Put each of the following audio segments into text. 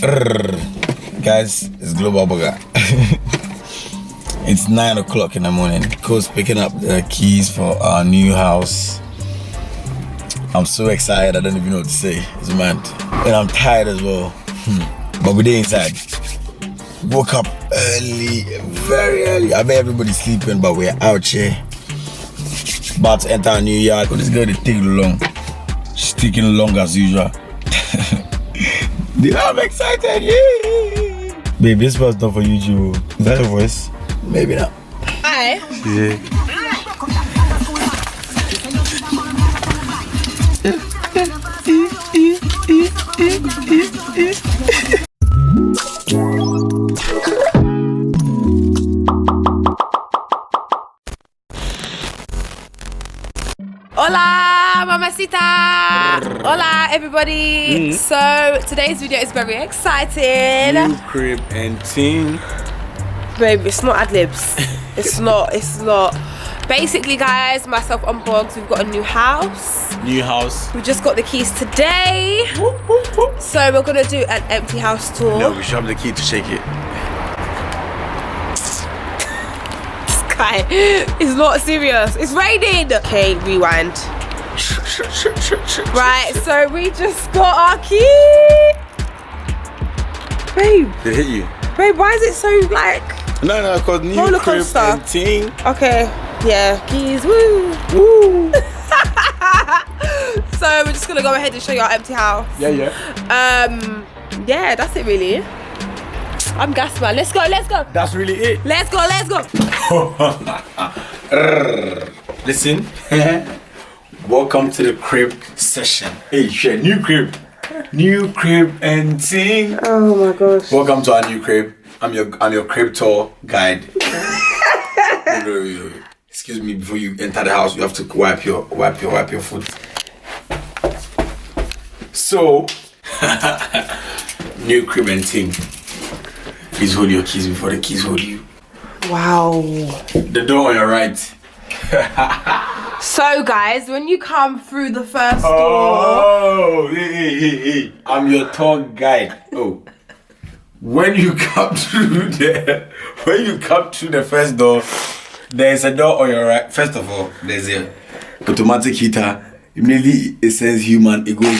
Guys, it's Global Burger. It's 9 o'clock in the morning. Cole's picking up the keys for our new house. I'm so excited, I don't even know what to say. It's mad. And I'm tired as well. But we're there inside. Woke up early, very early. I bet everybody's sleeping, but we're out here. About to enter a new yard. But this girl, they take long. She's taking long as usual. I'm excited, yeah. Babe, this was not for YouTube. Is that your voice? Maybe not. Hi. Yeah. Hola, mamacita. Hola, everybody. So today's video is very exciting. New crib and team. Babe, it's not ad-libs. It's not. Basically, guys, myself on Boggs, we've got a new house. New house. We just got the keys today. So we're gonna do an empty house tour. No, we should have the key to shake it. This guy is not serious. It's raining. Okay, rewind. Right, so we just got our key. Babe. Did it hit you? Babe, why is it so like... No, because new roller crib coaster. and team. Okay, yeah, keys, woo. Woo. So we're just gonna go ahead and show you our empty house. Yeah. Yeah, that's it really. I'm gassed, man. Let's go. That's really it. Let's go. Listen. Welcome to the crib session. Hey, shit, new crib and team. Oh my gosh. Welcome to our new crib. I'm your crib tour guide. Excuse me, before you enter the house, you have to wipe your foot. So, new crib and team. Please hold your keys before the keys hold you. Wow. The door on your right. So guys, when you come through the first door. Oh, hey. I'm your tour guide. Oh. When you come through the first door, there's a door on your right. First of all, there's a automatic heater. Immediately it says human, it goes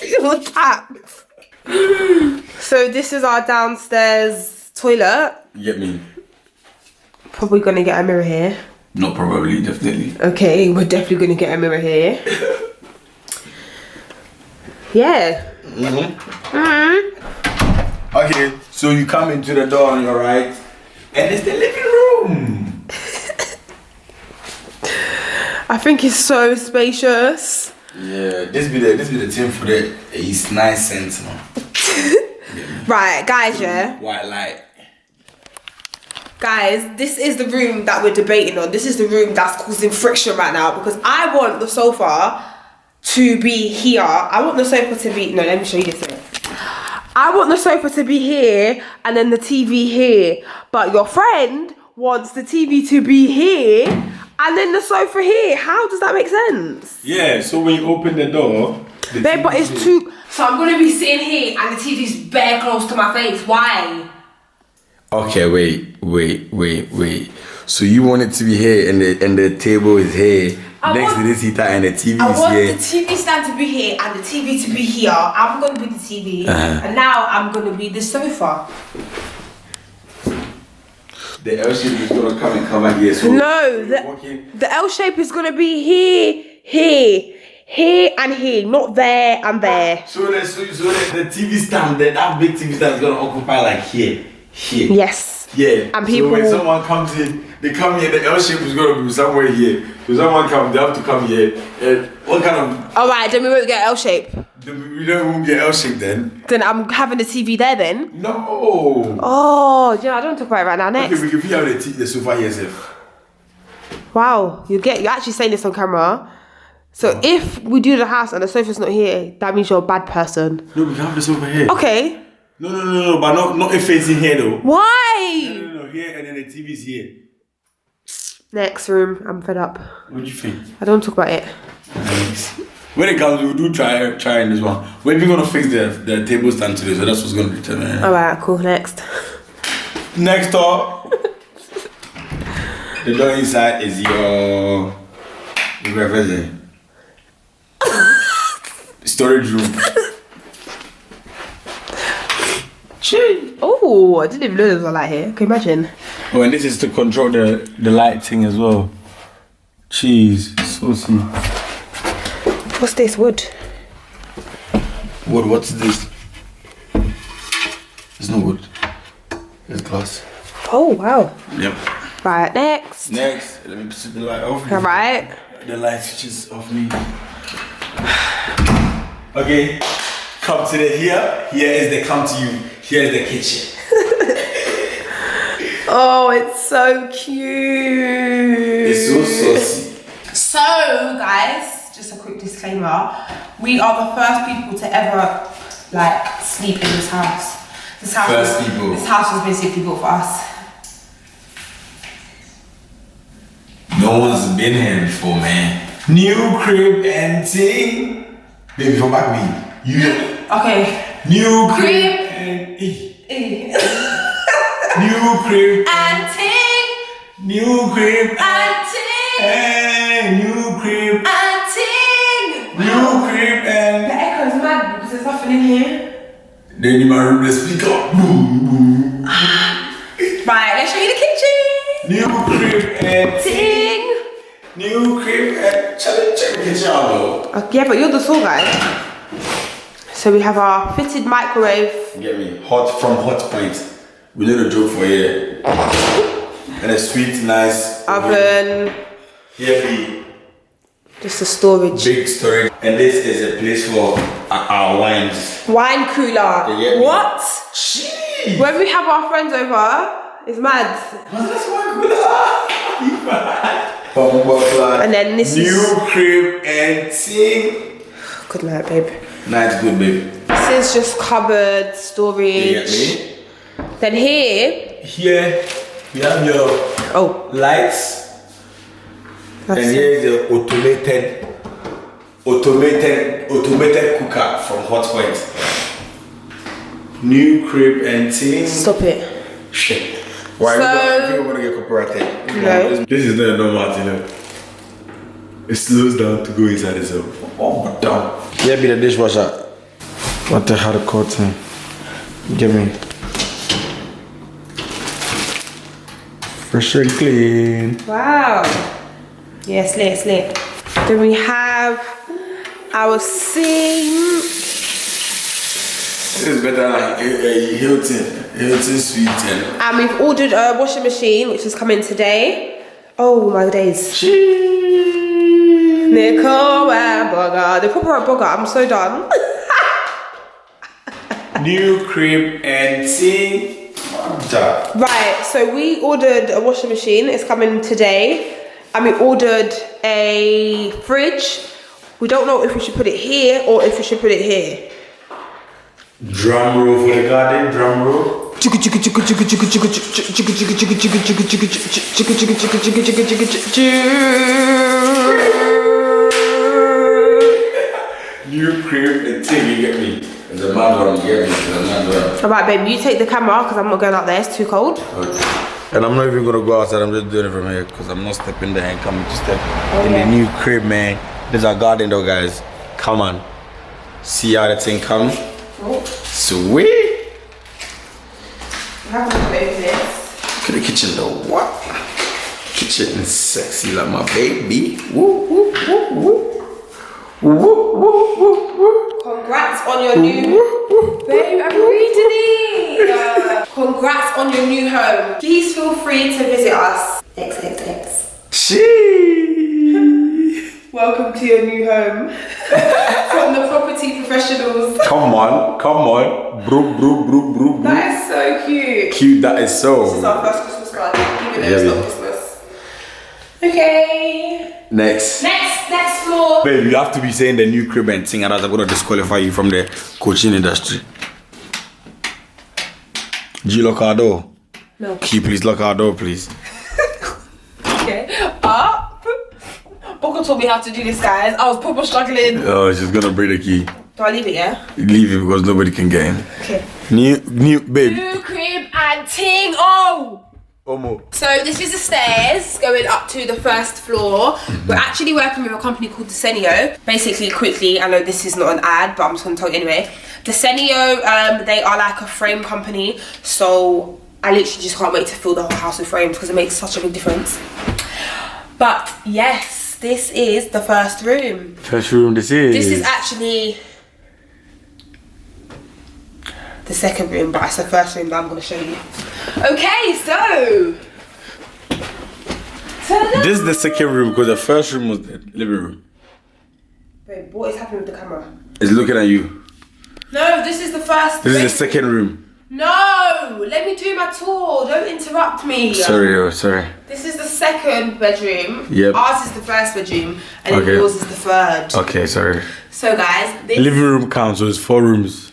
You're tapped. So this is our downstairs toilet. You get me? Probably gonna get a mirror here. No, probably, definitely. Okay, we're definitely gonna get a mirror here. Yeah. Okay, so you come into the door on your right, and it's the living room. I think it's so spacious. Yeah, this be the thing for the East 9 cents, man. Right, guys, yeah. White light. Guys, this is the room that we're debating on. This is the room that's causing friction right now because I want the sofa to be here. I want the sofa to be... No, let me show you this. I want the sofa to be here and then the TV here. But your friend wants the TV to be here and then the sofa here. How does that make sense? Yeah, so when you open the door... Babe, but it's too... So I'm going to be sitting here and the TV's bare close to my face. Why? Okay, wait. So you want it to be here and the table is here next to this heater and the TV is here. I want the TV stand to be here and the TV to be here. I'm going to be the TV and now I'm going to be the sofa. The L shape is going to come and cover here. So no, the L shape is going to be here and here, not there and there. So the TV stand, that big TV stand is going to occupy like here. Yes. Yeah. And people... So when someone comes in, they come here, the L shape is going to be somewhere here. So someone comes, they have to come here. And what kind of... Alright, then we won't get L shape. We don't get L shape then. Then I'm having the TV there then. No. Oh, yeah, I don't talk about it right now. Next. Okay, we can have the sofa here, Seth. Wow, you're actually saying this on camera. So if we do the house and the sofa's not here, that means you're a bad person. No, we can have the sofa here. Okay. No, but not if facing here though. Why? No, here and then the TV's here. Next room, I'm fed up. What do you think? I don't talk about it. Nice. When it comes, we do trying this one. We're gonna fix the table stand today, so that's what's gonna determine. Alright, cool. Next. Next door. The door inside is your storage room. Oh, I didn't even know there was a light here. Can you imagine? Oh, and this is to control the lighting as well. Jeez, saucy. What's this? Wood? Wood, what's this? It's no wood. It's glass. Oh, wow. Yep. Right, next. Next, let me switch the light off. Alright. The light switches off me. Okay, come to the here. Here is the come to you. Here is the kitchen. Oh, it's so cute. It's so saucy. So, guys, just a quick disclaimer. We are the first people to ever, like, sleep in this house. This house was basically built for us. No one's been here before, man. New crib and ting. Baby, come back me. You. Okay. New crib and New crib and ting. New crib and ting. Hey, new crib and ting. New crib and. The echo is mad because there's nothing in here. Then in my room, the speaker. Boom, boom. Right, let's show you the kitchen. New crib and ting. New crib and check the kitchen out though. Yeah, but you're the tall guy. So we have our fitted microwave. Get me? Hot from Hot Point. We did a joke for here. And a sweet, nice oven. Here be just a storage. big storage. And this is a place for our wines. Wine cooler. What? Jeez. When we have our friends over, it's mad. What's this wine cooler? And then this new is crib and ting. Good night, babe. Nice, good, babe. This is just cupboard storage. You get me? Then here we have your lights. And here's the automated cooker from Hot Point. New crib and ting. Stop it. Shit. Why you want to get copyrighted? No. This is not normal, you know. It slows down to go inside itself. Oh, damn. Yeah, be the dishwasher. What the hell, cotton? Give me. Fresh and clean. Wow. Yeah, slate. Then we have our sink. This is better like Hilton Sweet. And we've ordered a washing machine, which is coming today. Oh my days. Nicole and Bugger. The proper Bugger, I'm so done. New crib and ting. Right, so we ordered a washing machine, it's coming today. And we ordered a fridge. We don't know if we should put it here or if we should put it here. Drum roll for the garden, drum roll. New crib and ting, you get me? There's a mad one, you get me? There's a mad one. Alright, babe, you take the camera because I'm not going out there, it's too cold. Okay. And I'm not even gonna go outside, I'm just doing it from here because I'm not stepping there and coming to step in the new crib, man. There's our garden though, guys. Come on. See how the thing comes? Oh. Sweet. How can we make this? Look at the kitchen though. What? Kitchen is sexy like my baby. Woo, woo, woo, woo. Woo, woo, woo, woo. Congrats on your new... Babe, I'm reading it. Congrats on your new home. Please feel free to visit us. XXX. Welcome to your new home. From the property professionals. Come on. Bro. That is so cute. Cute, that is so. This is our first Christmas card, even though it's not Christmas. Okay. Next floor. Babe, you have to be saying the new crib and ting, otherwise I'm gonna disqualify you from the coaching industry. Do you lock our door? No. Can you please lock our door, please? Okay. Up. Book proper taught me how to do this, guys. I was proper struggling. Oh, she's gonna break the key. Do I leave it, yeah? Leave it because nobody can get in. Okay. New, babe. New crib and ting. Oh! Omo. So this is the stairs going up to the first floor. We're actually working with a company called Desenio. Basically, quickly, I know this is not an ad, but I'm just gonna tell you anyway. Desenio, they are like a frame company. So I literally just can't wait to fill the whole house with frames because it makes such a big difference. But yes, this is the first room. First room, this is actually the second room, but it's the first room that I'm gonna show you. Okay, so this is the second room because the first room was the living room. Babe, what is happening with the camera? It's looking at you. No, this is the first. This is the second room. No, let me do my tour. Don't interrupt me. Sorry. This is the second bedroom. Yep. Ours is the first bedroom, and then Okay. yours is the third. Okay, sorry. So guys, this Living room counts, so it's 4 rooms.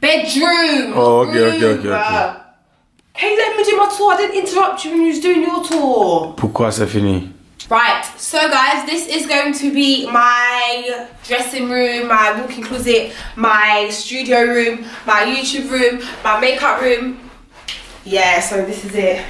bedroom. Oh, okay. Can you let me do my tour? I didn't interrupt you when you was doing your tour. Pourquoi c'est fini? Right, so guys, this is going to be my dressing room, my walk-in closet, my studio room, my YouTube room, my makeup room. Yeah, so this is it.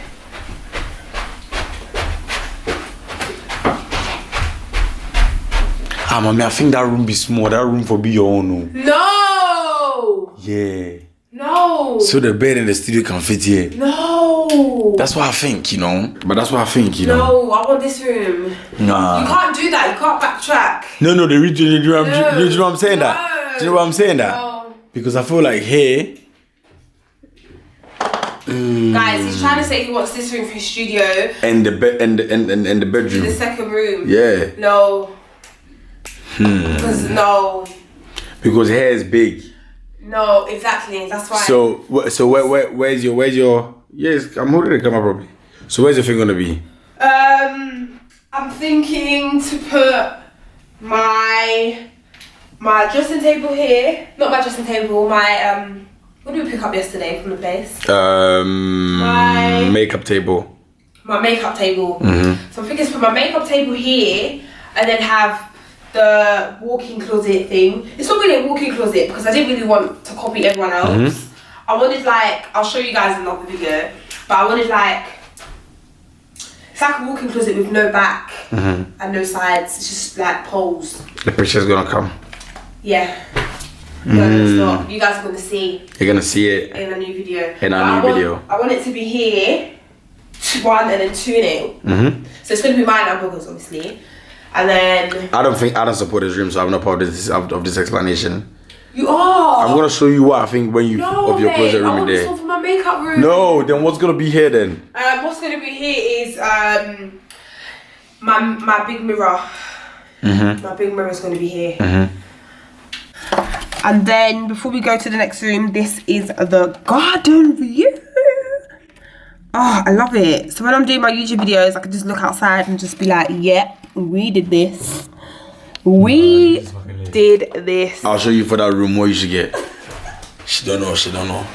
Ah, mommy, I think that room be small. That room for be your own. No! Yeah. No! So the bed in the studio can fit here. No! That's what I think, you know. But that's what I think, you know. No, I want this room. Nah. You can't do that, you can't backtrack. No, the reason you know what I'm saying that? Do you know what I'm saying that? No. Because I feel like here. Guys, he's trying to say he wants this room for his studio. And the bed and the bedroom. The second room. Yeah. No. Because no. Because hair is big. No, exactly. That's why. So where's your? Yes, I'm holding the camera properly. So where's your thing gonna be? I'm thinking to put my dressing table here. Not my dressing table. My what did we pick up yesterday from the place? My Makeup table. My makeup table. Mm-hmm. So I'm thinking to put my makeup table here, and then have the walk-in closet thing. It's not really a walk-in closet because I didn't really want to copy everyone else. Mm-hmm. I wanted I'll show you guys in another video, but I wanted it's like a walk-in closet with no back and no sides. It's just like poles. The picture's gonna come. Yeah. No, it's not. You guys are gonna see. You're gonna see it in a new video. In our new video. I want it to be here, 1 and then 2 in it. So it's gonna be my hamburgers, obviously. And then I don't support this room, so I'm not part of this explanation. you are. I'm gonna show you what I think when you of your closet room in there. I want this one for my makeup room. No, then what's gonna be here then? What's gonna be here is my big mirror. My big mirror is gonna be here. And then before we go to the next room, this is the garden view. Oh, I love it. So when I'm doing my YouTube videos, I can just look outside and just be like, yep, we did this. We did this. I'll show you for that room what you should get. She don't know.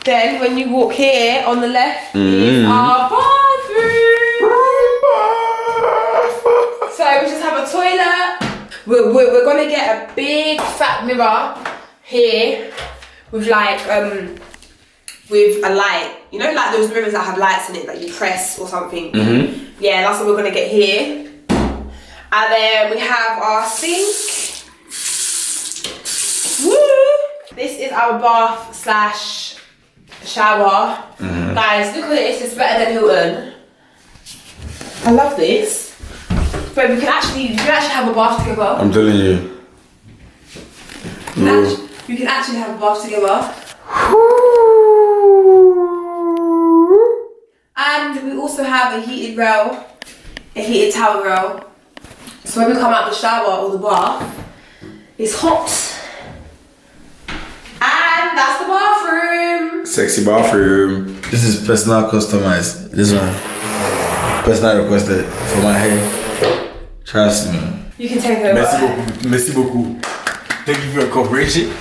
Then when you walk here on the left is our bathroom. So we just have a toilet. We're gonna get a big fat mirror here with with a light. You know, like those mirrors that have lights in it that you press or something. Yeah, that's what we're gonna get here. And then we have our sink. Woo! This is our bath / shower. Guys, look at this, it's better than Hilton. I love this. But we can actually have a bath together. I'm telling you. We can actually have a bath together. And we also have a heated rail, a heated towel rail. So when we come out the shower or the bath, it's hot. And that's the bathroom. Sexy bathroom. This is personal customized. This one. Personal requested for my hair. Trust me. You can take it over. Merci beaucoup. Thank you for your cooperation.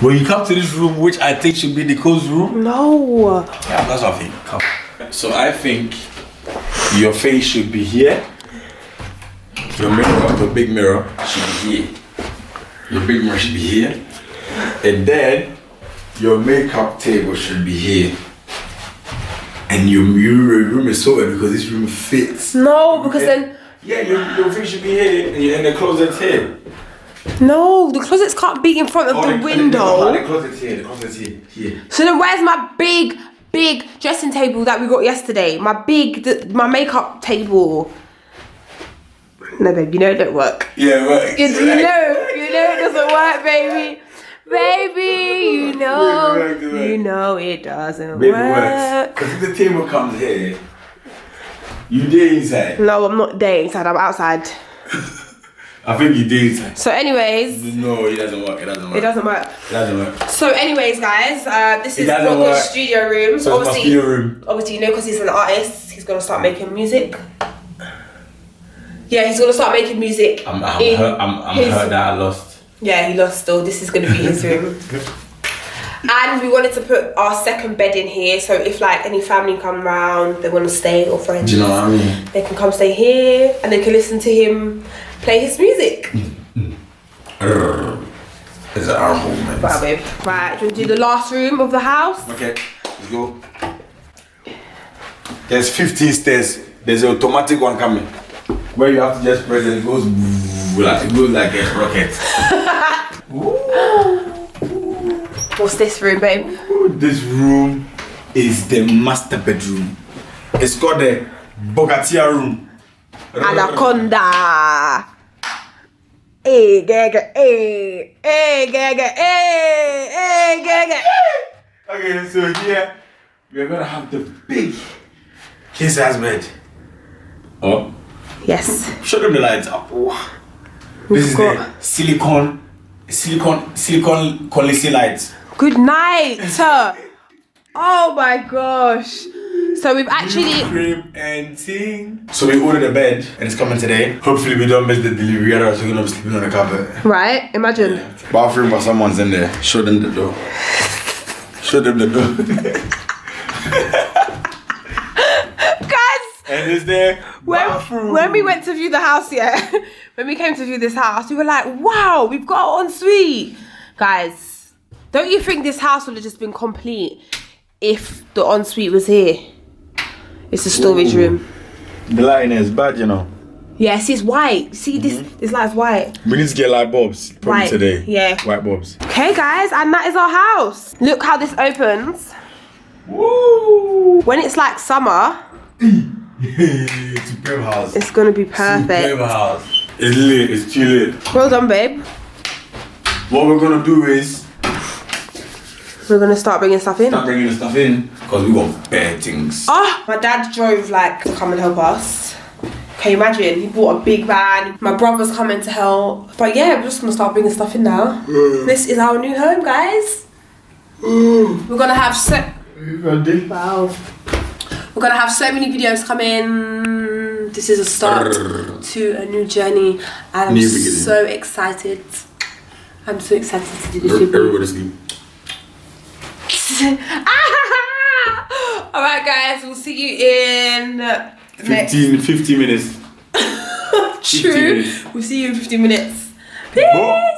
When you come to this room, which I think should be the cozy room. No. Yeah, that's what I think. Come. So I think your face should be here. Your mirror, the big mirror, should be here. Your big mirror should be here. And then your makeup table should be here. And your room is so weird because this room fits. No, because then... Yeah, your thing should be here and the closet's here. No, the closets can't be in front of the window. The closet's here, here. So then where's my big dressing table that we got yesterday? My makeup table. No, babe, you know it don't work. Yeah, right. You know it doesn't work, baby. Baby, you know it doesn't work. Because if the table comes here, you there inside. No, I'm not there inside, I'm outside. I think you there inside. So anyways. No, it doesn't work. It doesn't work. So anyways, guys, this is the studio room. So obviously, my studio room. Obviously, you know, because he's an artist, he's going to start making music. Yeah, he's going to start making music. I'm hurt that I lost. Yeah, he lost still. This is going to be his room. And we wanted to put our second bed in here, so if like any family come round, they want to stay, or friends, do you know what I mean? They can come stay here and they can listen to him play his music. It's an hour moment. Right, babe. Right, do you want to do the last room of the house? Okay, let's go. There's 15 stairs. There's an automatic one coming, where you have to just press and it goes like a rocket. What's this room, babe? This room is the master bedroom. It's called the Bogatia room. Anaconda. Hey, gaga, hey, gaga, hey, gaga. Okay, so here we're gonna have the big king size bed. Oh. Yes. Show them the lights up. Oh. This is the silicone quality lights. Good night. Oh my gosh. So we've actually crib and sing. So we ordered a bed and it's coming today. Hopefully we don't miss the delivery, otherwise we're gonna be sleeping on the carpet. Right, imagine. Yeah. Bathroom, but someone's in there. Show them the door. Show them the door. And is there when we went to view the house, when we came to view this house, we were like, wow, we've got an ensuite. Guys, don't you think this house would have just been complete if the ensuite was here? It's a storage room. The lighting is bad, you know. Yes, it's white. See, this light's white. We need to get light bulbs probably today. Yeah. White bulbs. Okay, guys, and that is our house. Look how this opens. Woo! When it's like summer, Superb house. It's gonna be perfect. Superb house. It's lit. It's too lit. Well done, babe. What we're gonna do is we're gonna start bringing stuff in. Start bringing the stuff in because we got bare things. Oh, my dad drove like to come and help us. Can you imagine? He bought a big van. My brother's coming to help. But yeah, we're just gonna start bringing stuff in now. This is our new home, guys. We're gonna have wow. We're gonna have so many videos coming. This is a start to a new journey, and I'm so excited. I'm so excited to do this with you. Everybody's sleep. Alright guys, we'll see you in 15 minutes. True. 15 minutes. We'll see you in 15 minutes. Peace.